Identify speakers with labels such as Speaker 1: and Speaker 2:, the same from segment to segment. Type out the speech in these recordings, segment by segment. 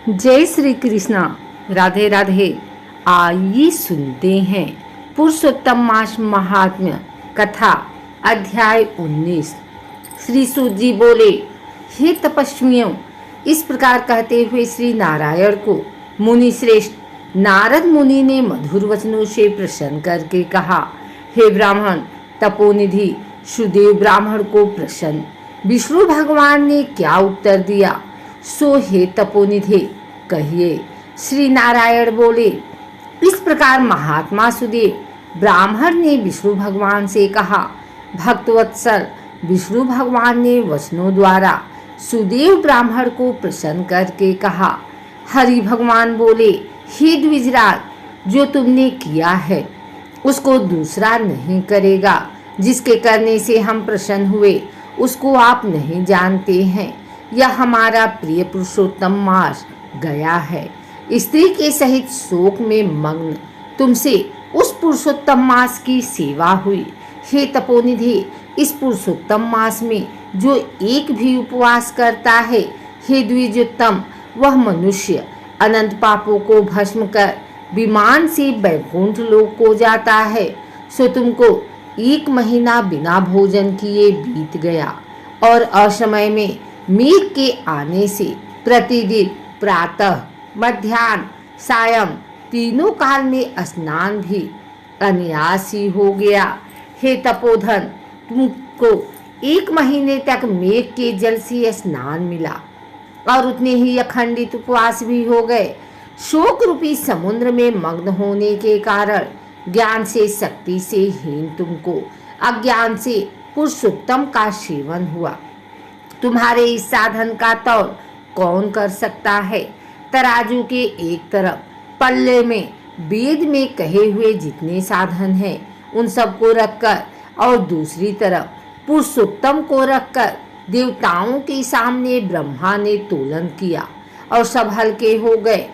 Speaker 1: जय श्री कृष्णा। राधे राधे। आइए सुनते हैं पुरुषोत्तम मास महात्म्य कथा अध्याय 19। श्री सूत जी बोले, हे तपस्वियों, इस प्रकार कहते हुए श्री नारायण को मुनि श्रेष्ठ नारद मुनि ने मधुर वचनों से प्रसन्न करके कहा, हे ब्राह्मण तपोनिधि सुदेव ब्राह्मण को प्रसन्न विष्णु भगवान ने क्या उत्तर दिया, सो हे तपोनिधि कहिए। श्री नारायण बोले, इस प्रकार महात्मा सुदेव ब्राह्मण ने विष्णु भगवान से कहा। भक्तवत्सल विष्णु भगवान ने वचनों द्वारा सुदेव ब्राह्मण को प्रसन्न करके कहा। हरि भगवान बोले, हे द्विजराज, जो तुमने किया है उसको दूसरा नहीं करेगा। जिसके करने से हम प्रसन्न हुए उसको आप नहीं जानते हैं। यह हमारा प्रिय पुरुषोत्तम मास गया है। स्त्री के सहित शोक में मग्न तुमसे उस पुरुषोत्तम मास की सेवा हुई। हे तपोनिधि, इस पुरुषोत्तम मास में जो एक भी उपवास करता है, हे द्विजोत्तम, वह मनुष्य अनंत पापों को भस्म कर विमान से वैकुंठ लोक को जाता है। सो तुमको 1 महीना बिना भोजन किए बीत गया और असमय में मेघ के आने से प्रतिदिन प्रातः मध्याह्न सायं तीनों काल में स्नान भी अनायास ही हो गया। हे तपोधन, तुमको 1 महीने तक मेघ के जल से स्नान मिला और उतने ही अखंडित उपवास भी हो गए। शोक रूपी समुद्र में मग्न होने के कारण ज्ञान से शक्ति से हीन तुमको अज्ञान से पुरुषोत्तम का सेवन हुआ। तुम्हारे इस साधन का तौल कौन कर सकता है। तराजू के एक तरफ पल्ले में वेद में कहे हुए जितने साधन हैं उन सबको रखकर और दूसरी तरफ पुरुषोत्तम को रखकर देवताओं के सामने ब्रह्मा ने तोलन किया और सब हल्के हो गए।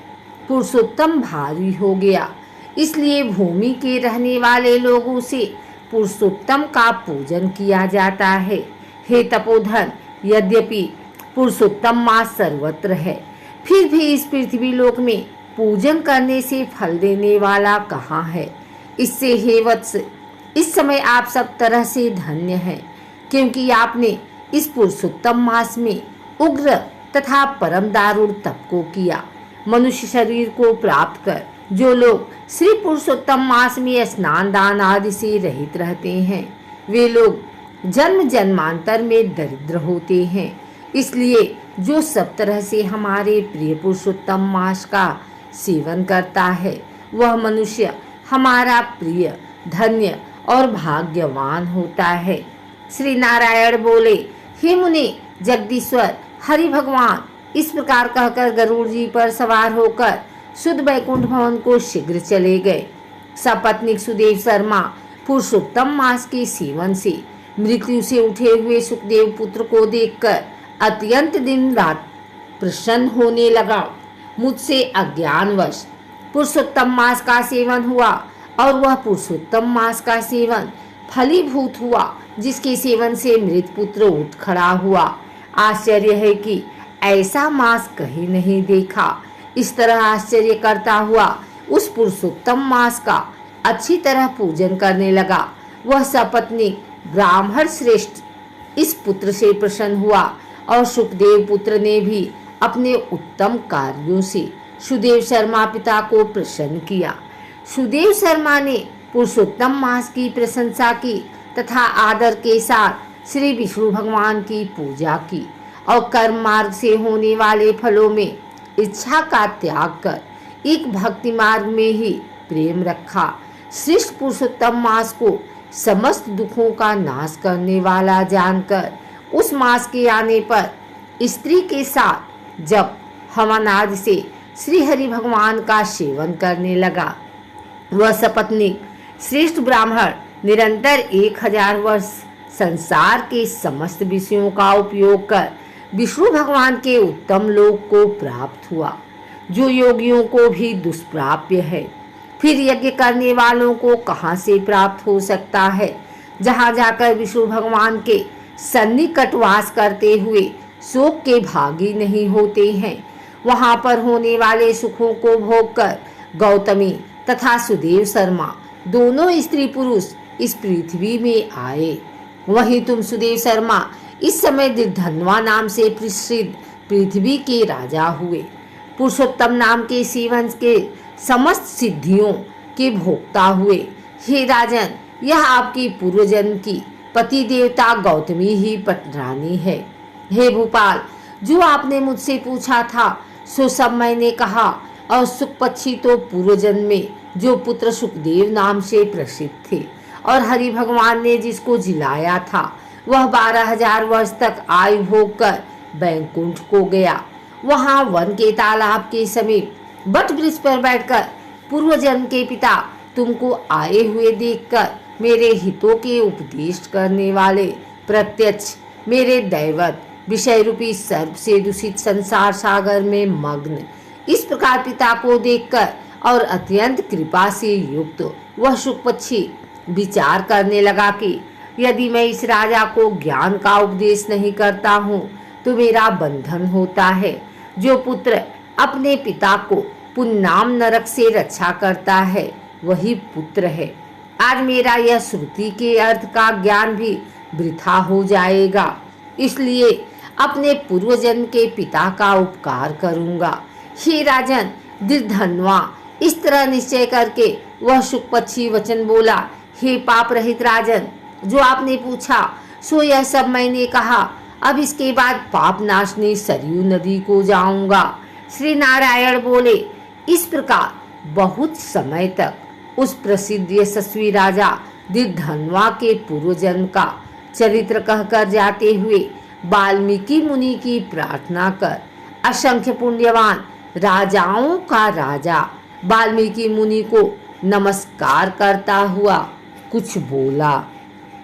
Speaker 1: पुरुषोत्तम भारी हो गया, इसलिए भूमि के रहने वाले लोगों से पुरुषोत्तम का पूजन किया जाता है। हे तपोधन, यद्यपि पुरुषोत्तम मास सर्वत्र है, फिर भी इस पृथ्वी लोक में पूजन करने से फल देने वाला कहाँ है। इससे हे वत्स, इस समय आप सब तरह से धन्य हैं, क्योंकि आपने इस पुरुषोत्तम मास में उग्र तथा परम दारुण तप को किया। मनुष्य शरीर को प्राप्त कर जो लोग श्री पुरुषोत्तम मास में स्नान दान आदि से रहित रहते हैं, वे लोग जन्म जन्मांतर में दरिद्र होते हैं। इसलिए जो सब तरह से हमारे प्रिय पुरुषोत्तम मास का सेवन करता है, वह मनुष्य हमारा प्रिय धन्य और भाग्यवान होता है। श्री नारायण बोले, हे मुनि जगदीश्वर हरि भगवान, इस प्रकार कहकर गरुड़ जी पर सवार होकर शुद्ध वैकुंठ भवन को शीघ्र चले गए। सपत्नीक सुदेव शर्मा पुरुषोत्तम मास के सेवन से मृत्यु से उठे हुए सुखदेव पुत्र को देखकर अत्यंत दिन रात प्रसन्न होने लगा। मुझसे अज्ञानवश पुरुषोत्तम मास का सेवन हुआ और वह पुरुषोत्तम मास का सेवन फलीभूत हुआ, जिसके सेवन से मृत पुत्र उठ खड़ा हुआ। आश्चर्य है कि ऐसा मास कहीं नहीं देखा। इस तरह आश्चर्य करता हुआ उस पुरुषोत्तम मास का अच्छी तरह पूजन करने लगा। वह सपत्नीक ब्राह्मण श्रेष्ठ इस पुत्र से प्रसन्न हुआ और सुखदेव पुत्र ने भी अपने उत्तम कार्यों से सुदेव शर्मा पिता को प्रसन्न किया। सुदेव शर्मा ने पुरुषोत्तम मास की प्रशंसा की तथा आदर के साथ श्री विष्णु भगवान की पूजा की और कर्म मार्ग से होने वाले फलों में इच्छा का त्याग कर एक भक्ति मार्ग में ही प्रेम रखा। श्रेष्ठ पुरुषोत्तम मास को समस्त दुखों का नाश करने वाला जानकर उस मास के आने पर स्त्री के साथ जब हवन आदि से श्री हरि भगवान का सेवन करने लगा। वह सपत्नीक श्रेष्ठ ब्राह्मण निरंतर 1000 वर्ष संसार के समस्त विषयों का उपयोग कर विष्णु भगवान के उत्तम लोक को प्राप्त हुआ, जो योगियों को भी दुष्प्राप्य है। फिर यज्ञ करने वालों को कहाँ से प्राप्त हो सकता है। जहाँ जाकर विष्णु भगवान के सन्निकट वास करते हुए शोक के भागी नहीं होते हैं, वहां पर होने वाले सुखों को भोगकर गौतमी तथा सुदेव शर्मा दोनों स्त्री पुरुष इस पृथ्वी में आए। वहीं तुम सुदेव शर्मा इस समय धनवा नाम से प्रसिद्ध पृथ्वी के राजा हुए। पुरुषोत्तम नाम के शिववंश के समस्त सिद्धियों के भोक्ता हुए। हे राजन, यह आपकी पूर्व जन्म की पति देवता गौतमी ही पटरानी है। हे भूपाल, जो आपने मुझसे पूछा था सो सब मैंने कहा, और सुखपक्षी तो पूर्व जन्म में जो पुत्र सुखदेव नाम से प्रसिद्ध थे, और हरि भगवान ने जिसको जिलाया था वह 12,000 वर्ष तक आयु भोग कर बैकुंठ को गया। वहां वन के तालाब के समीप बट वृक्ष पर बैठकर पूर्व जन्म के पिता तुमको आए हुए देखकर मेरे हितों के उपदेश करने वाले प्रत्यक्ष मेरे दैवत विषय रूपी सर्प से दूषित संसार सागर में मग्न इस प्रकार पिता को देखकर और अत्यंत कृपा से युक्त वह सुखपक्षी विचार करने लगा कि यदि मैं इस राजा को ज्ञान का उपदेश नहीं करता हूँ तो मेरा बंधन होता है। जो पुत्र अपने पिता को पुन्नाम नरक से रक्षा करता है वही पुत्र है। आज मेरा यह श्रुति के अर्थ का ज्ञान भी वृथा हो जाएगा, इसलिए अपने पूर्व जन्म के पिता का उपकार करूंगा। हे राजन, धनवा इस तरह निश्चय करके वह सुखपक्षी वचन बोला। हे पाप रहित राजन, जो आपने पूछा सो यह सब मैंने कहा। अब इसके बाद पाप नाशनी सरयू नदी को जाऊंगा। श्री नारायण बोले। इस प्रकार बहुत समय तक उस प्रसिद्ध यशस्वी राजा धनवा के पूर्व जन्म का चरित्र कहकर जाते हुए वाल्मीकि मुनि की प्रार्थना कर असंख्य पुण्यवान राजाओं का राजा वाल्मीकि मुनि को नमस्कार करता हुआ कुछ बोला।